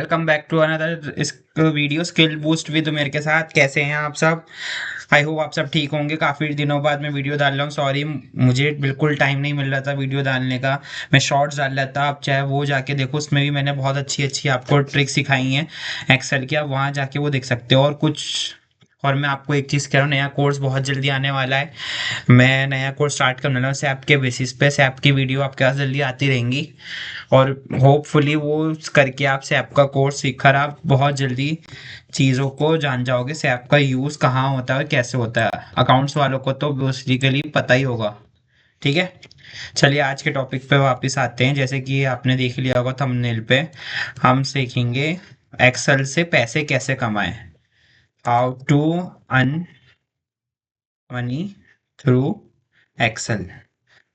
Welcome back to another इस video skill boost with उमेर के साथ। कैसे हैं आप सब? आई होप आप सब ठीक होंगे। काफ़ी दिनों बाद मैं वीडियो डाल रहा हूँ। सॉरी, मुझे बिल्कुल टाइम नहीं मिल रहा था वीडियो डालने का। मैं शॉर्ट्स डाल रहा था। आप चाहे वो जाके देखो, उसमें भी मैंने बहुत अच्छी अच्छी आपको ट्रिक्स सिखाई हैं एक्सेल की। आप वहाँ जाके वो देख सकते हो। और मैं आपको एक चीज़ कह रहा हूँ, नया कोर्स बहुत जल्दी आने वाला है। मैं नया कोर्स स्टार्ट करने वाला हूँ सैप के बेसिस पे। सैप की वीडियो आपके पास जल्दी आती रहेंगी और होपफुली वो करके आप सैप का कोर्स सीखकर आप बहुत जल्दी चीज़ों को जान जाओगे। सैप का यूज़ कहाँ होता है, कैसे होता है। अकाउंट्स वालों को तो बेसिकली पता ही होगा। ठीक है, चलिए आज के टॉपिक पे वापस आते हैं। जैसे कि आपने देख लिया होगा थंबनेल पे, हम सीखेंगे एक्सेल से पैसे कैसे कमाएं। How to earn money through Excel.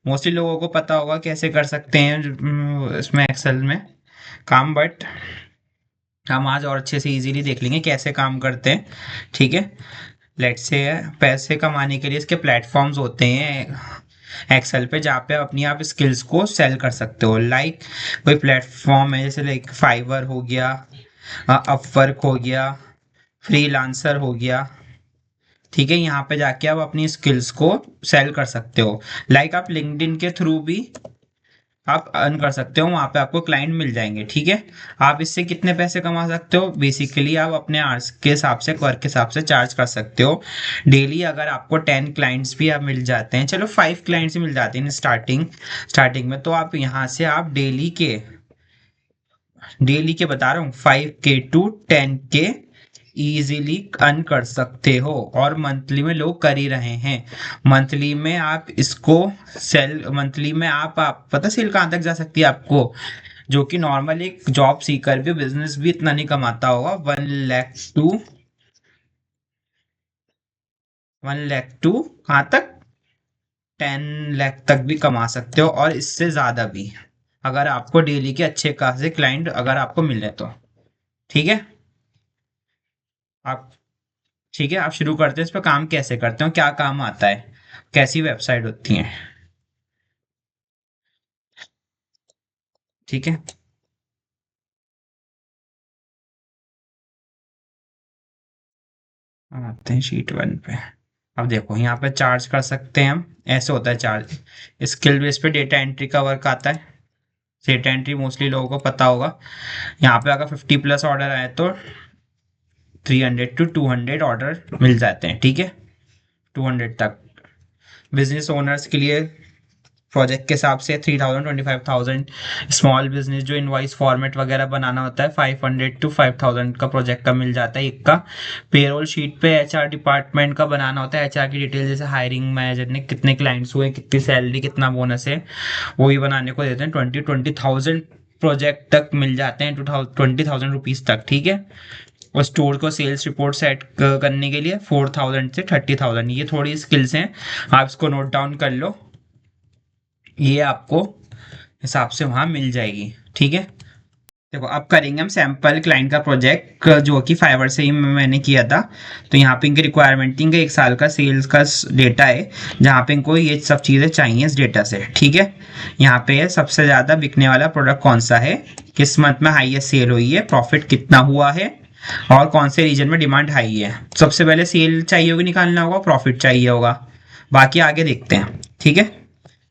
Mostly लोगों को पता होगा कैसे कर सकते हैं इसमें एक्सेल में काम, बट हम आज और अच्छे से इजीली देख लेंगे कैसे काम करते हैं। ठीक है, लेट्स से पैसे कमाने के लिए इसके प्लेटफॉर्म्स होते हैं एक्सेल पे, जहाँ पे अपनी आप स्किल्स को सेल कर सकते हो। लाइक कोई प्लेटफॉर्म है जैसे लाइक फाइवर हो गया, अपवर्क हो गया, फ्रीलांसर हो गया। ठीक है, यहाँ पे जाके आप अपनी स्किल्स को सेल कर सकते हो। लाइक आप लिंक्डइन के थ्रू भी आप अर्न कर सकते हो, वहाँ पे आपको क्लाइंट मिल जाएंगे। ठीक है, आप इससे कितने पैसे कमा सकते हो? बेसिकली आप अपने आवर्स के हिसाब से, वर्क के हिसाब से चार्ज कर सकते हो डेली। अगर आपको 10 क्लाइंट्स भी आप मिल जाते हैं, चलो 5 क्लाइंट्स मिल जाते हैं स्टार्टिंग में, तो आप यहाँ से आप डेली के बता रहा हूँ 5K to 10K easily earn कर सकते हो। और मंथली में लोग कर ही रहे हैं। मंथली में आप इसको मंथली में आप पता सेल कहाँ तक जा सकती है आपको, जो कि नॉर्मल एक जॉब सीकर भी, बिजनेस भी इतना नहीं कमाता होगा। 1 लाख टू कहाँ तक, 10 लाख तक भी कमा सकते हो, और इससे ज्यादा भी, अगर आपको डेली के अच्छे खासे क्लाइंट अगर आपको मिले तो। ठीक है, आप ठीक है, आप शुरू करते हैं। इस पर काम कैसे करते हो, क्या काम आता है, कैसी वेबसाइट होती है। ठीक है, आते हैं शीट 1 पे। अब देखो यहाँ पे चार्ज कर सकते हैं हम। ऐसे होता है चार्ज। स्किल बेस पे डेटा एंट्री का वर्क आता है। डेटा एंट्री मोस्टली लोगों को पता होगा। यहाँ पे अगर 50+ ऑर्डर आए तो 300 to 200 ऑर्डर मिल जाते हैं। ठीक है, 200 तक। बिजनेस ओनर्स के लिए प्रोजेक्ट के हिसाब से 3000 25,000। स्मॉल बिजनेस जो इनवॉइस फॉर्मेट वगैरह बनाना होता है, 500 to 5,000 का प्रोजेक्ट का मिल जाता है एक का। पेरोल शीट पे एचआर डिपार्टमेंट का बनाना होता है, एचआर की डिटेल, जैसे हायरिंग मैनेजर ने कितने क्लाइंट्स हुए, कितनी सैलरी, कितना बोनस है, वो भी बनाने को देते हैं। 20,000 प्रोजेक्ट तक मिल जाते हैं, 20,000 रुपीज तक। ठीक है, और स्टोर को सेल्स रिपोर्ट सेट करने के लिए 4,000 से 30,000। ये थोड़ी स्किल्स हैं, आप इसको नोट डाउन कर लो। ये आपको हिसाब से वहाँ मिल जाएगी। ठीक है, देखो अब करेंगे हम सैंपल क्लाइंट का प्रोजेक्ट, जो कि फाइवर से ही मैंने किया था। तो यहाँ पे इनकी रिक्वायरमेंट थी, इनका 1 साल का सेल्स का डेटा है, जहाँ पे इनको ये सब चीज़ें चाहिए इस डेटा से। ठीक है, यहाँ पे सबसे ज़्यादा बिकने वाला प्रोडक्ट कौन सा है, किस मंथ में हाईएस्ट सेल हुई है, प्रॉफिट कितना हुआ है, और कौन से रीजन में डिमांड हाई है। सबसे पहले सेल चाहिए होगी, निकालना होगा, प्रॉफिट चाहिए होगा, बाकी आगे देखते हैं। ठीक है,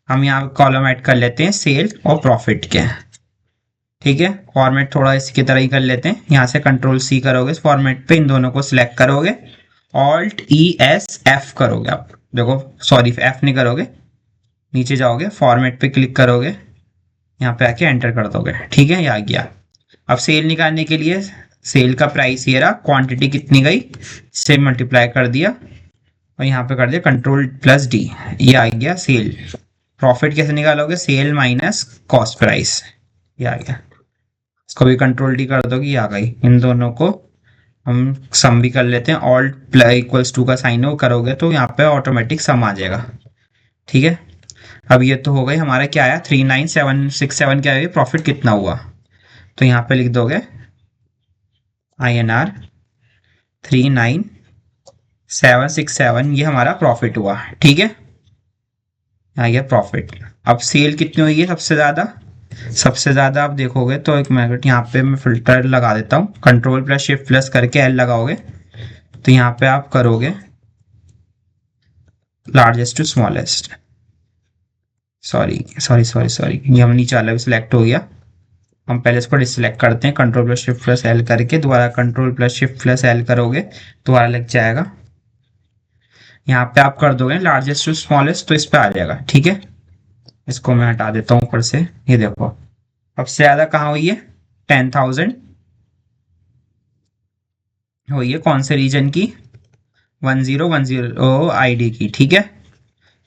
हम यहाँ कॉलम ऐड कर लेते हैं सेल और प्रॉफिट के। ठीक है, फॉर्मेट थोड़ा इसकी तरह ही कर लेते हैं। यहाँ से Ctrl+C करोगे, इस फॉर्मेट पे इन दोनों को सिलेक्ट करोगे, Alt+E+S+F करोगे। आप देखो, सॉरी एफ नहीं करोगे, नीचे जाओगे, फॉर्मेट पे क्लिक करोगे, यहाँ पे आके एंटर कर दोगे। ठीक है, ये आ गया। अब सेल निकालने के लिए सेल का प्राइस ये रहा, क्वांटिटी कितनी गई से मल्टीप्लाई कर दिया, और यहाँ पे कर दिया Ctrl+D, ये आ गया सेल। प्रॉफिट कैसे निकालोगे, सेल माइनस कॉस्ट प्राइस, ये आ गया। इसको भी Ctrl+D कर दोगे, ये आ गई। इन दोनों को हम सम भी कर लेते हैं, Alt+=2 का साइन वो करोगे तो यहाँ पे ऑटोमेटिक सम आ जाएगा। ठीक है, अब ये तो हो गई हमारा, क्या आया 39767, क्या है प्रॉफिट कितना हुआ, तो यहाँ पे लिख दोगे INR 39767, ये हमारा प्रॉफिट हुआ। ठीक है, आ गया प्रॉफिट। अब सेल कितनी हुई है सबसे ज़्यादा, सबसे ज़्यादा आप देखोगे तो एक मिनट, यहाँ पे मैं फिल्टर लगा देता हूँ, कंट्रोल प्लस शिफ्ट प्लस करके एल लगाओगे तो यहाँ पे आप करोगे largest to smallest. Sorry sorry sorry sorry, ये हम नीचे वाला भी सिलेक्ट हो गया। हम पहले इसको डिसलेक्ट करते हैं, control plus shift plus L करके दोबारा control plus shift plus L करोगे दोबारा लग जाएगा। यहाँ पे आप कर दोगे लार्जेस्ट टू स्मॉलेस्ट तो इस पे आ जाएगा। ठीक है, इसको मैं हटा देता हूँ ऊपर से। ये देखो सबसे ज्यादा कहाँ हुई है, 10,000 हुई है। कौन से रीजन की, 1010 आईडी की। ठीक है,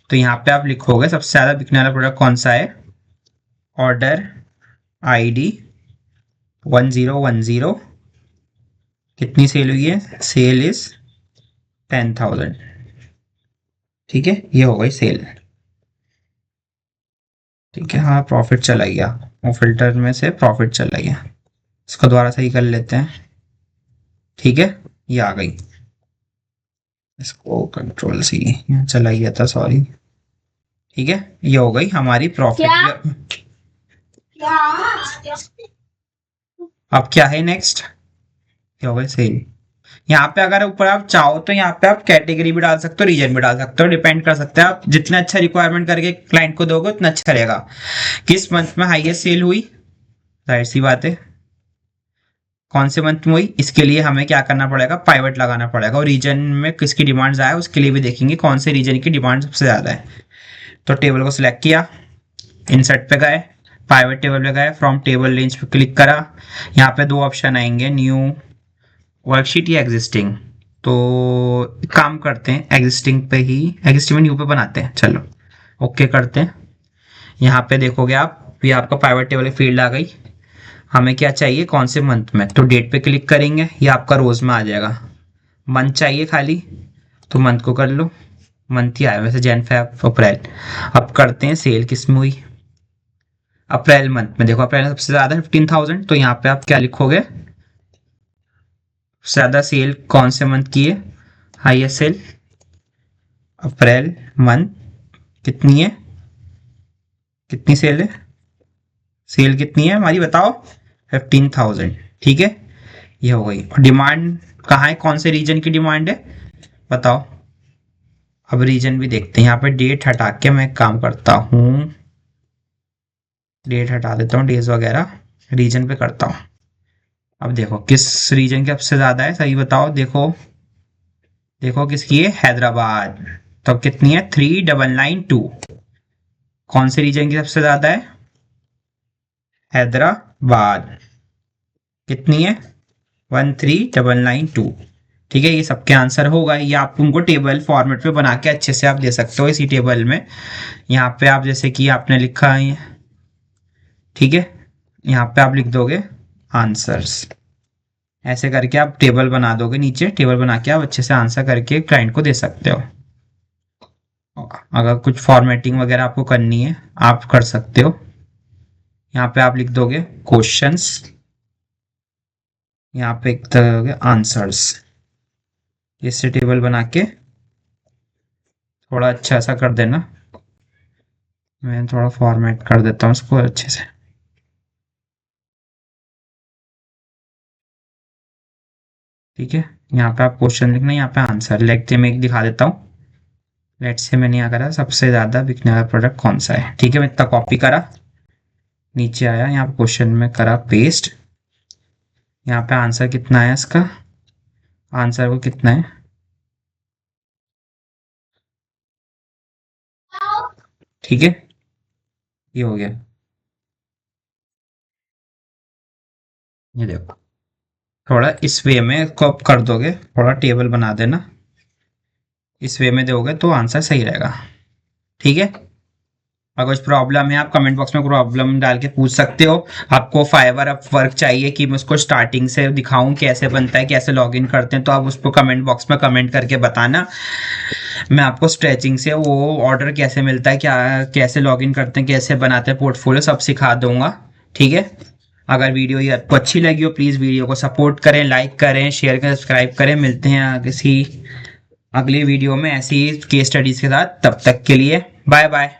तो यहाँ पे आप लिखोगे सबसे ज्यादा बिकने वाला प्रोडक्ट कौन सा है, ऑर्डर आईडी 1010, कितनी सेल हुई है, सेल इज 10,000। ठीक है, ये हो गई सेल। ठीक है, हाँ प्रॉफिट चला गया, वो फिल्टर में से प्रॉफिट चला गया। इसको दोबारा सही कर लेते हैं। ठीक है, ये आ गई। इसको कंट्रोल सी चला गया था, सॉरी। ठीक है, ये हो गई हमारी प्रॉफिट। अब क्या है नेक्स्ट, ये हो गई सेल। यहाँ पे अगर ऊपर आप चाहो तो यहाँ पे आप कैटेगरी भी डाल सकते हो, रीजन भी डाल सकते हो, डिपेंड कर सकते हैं आप जितना अच्छा रिक्वायरमेंट करके क्लाइंट को दोगे उतना अच्छा रहेगा। किस मंथ में हाईएस्ट सेल हुई, जाहिर सी बात है कौन से मंथ में हुई, इसके लिए हमें क्या करना पड़ेगा, पाइवट लगाना पड़ेगा। और रीजन में किसकी डिमांड ज़्यादा है उसके लिए भी देखेंगे कौन से रीजन की डिमांड सबसे ज़्यादा है। तो टेबल को सिलेक्ट किया, इंसर्ट पे गए, पाइवट टेबल पे गए, फ्रॉम टेबल रेंज पे क्लिक करा। यहाँ पे दो ऑप्शन आएंगे, न्यू वर्कशीट या एग्जिस्टिंग। तो काम करते हैं एग्जिस्टिंग पे ही, एग्जिस्टिंग में न्यू पे बनाते हैं। चलो ओके करते हैं। यहाँ पे देखोगे आप, ये आपका पाइवट टेबल की फील्ड आ गई। हमें क्या चाहिए, कौन से मंथ में, तो डेट पे क्लिक करेंगे, ये आपका रोज में आ जाएगा। मंथ चाहिए खाली तो मंथ को कर लो, मंथ ही आया वैसे, जैन फेब अप्रैल। अब करते हैं सेल किस में हुई, अप्रैल मंथ में। देखो अप्रैल में सबसे ज़्यादा 15,000, तो यहाँ पे आप क्या लिखोगे, ज़्यादा सेल कौन से मंथ की है, हाईएस्ट सेल अप्रैल मंथ। कितनी है, कितनी सेल है, सेल कितनी है हमारी बताओ, 15,000। ठीक है, ये हो गई। और डिमांड कहाँ है, कौन से रीजन की डिमांड है बताओ। अब रीजन भी देखते हैं, यहाँ पे डेट हटा के मैं काम करता हूँ, डेट हटा देता हूँ, डेज वगैरह, रीजन पे करता हूँ। अब देखो किस रीजन की सबसे ज्यादा है, सही बताओ। देखो देखो किसकी है, हैदराबाद। तो अब कितनी है, 3,992। कौन से रीजन की सबसे ज्यादा है, हैदराबाद। कितनी है, 13,992। ठीक है, ये सबके आंसर होगा। ये आप उनको टेबल फॉर्मेट पे बना के अच्छे से आप दे सकते हो इसी टेबल में। यहाँ पे आप जैसे कि आपने लिखा है, ठीक है, यहाँ पे आप लिख दोगे आंसर्स, ऐसे करके आप टेबल बना दोगे, नीचे टेबल बना के आप अच्छे से आंसर करके क्लाइंट को दे सकते हो। अगर कुछ फॉर्मेटिंग वगैरह आपको करनी है आप कर सकते हो। यहाँ पे आप लिख दोगे क्वेश्चंस, यहाँ पे एक तरह आंसर्स, इससे टेबल बना के थोड़ा अच्छा सा कर देना। मैं थोड़ा फॉर्मेट कर देता हूँ उसको अच्छे से। ठीक है, यहाँ पे आप क्वेश्चन लिखना, यहाँ पे आंसर। लेट से मैं एक दिखा देता हूँ, लेट से मैंने यहाँ करा सबसे ज्यादा बिकने वाला प्रोडक्ट कौन सा है। ठीक है, मैं इतना कॉपी करा, नीचे आया, यहाँ पे क्वेश्चन में करा पेस्ट। यहाँ पे आंसर कितना है इसका, आंसर वो कितना है, ठीक है, ये हो गया। ये देखो थोड़ा इस वे में इसको आप कर दोगे, थोड़ा टेबल बना देना, इस वे में दोगे तो आंसर सही रहेगा। ठीक है, अगर कुछ प्रॉब्लम है आप कमेंट बॉक्स में प्रॉब्लम डाल के पूछ सकते हो। आपको फाइवर अप वर्क चाहिए कि मैं उसको स्टार्टिंग से दिखाऊं कैसे बनता है, कैसे लॉगिन करते हैं, तो आप उसको कमेंट बॉक्स में कमेंट करके बताना। मैं आपको स्ट्रेचिंग से वो ऑर्डर कैसे मिलता है, क्या कैसे लॉगिन करते हैं, कैसे बनाते हैं पोर्टफोलियो, सब सिखा दूंगा। ठीक है, अगर वीडियो ये आपको अच्छी लगी हो प्लीज़ वीडियो को सपोर्ट करें, लाइक करें, शेयर करें, सब्सक्राइब करें। मिलते हैं किसी अगली वीडियो में ऐसी केस स्टडीज के साथ, तब तक के लिए बाय बाय।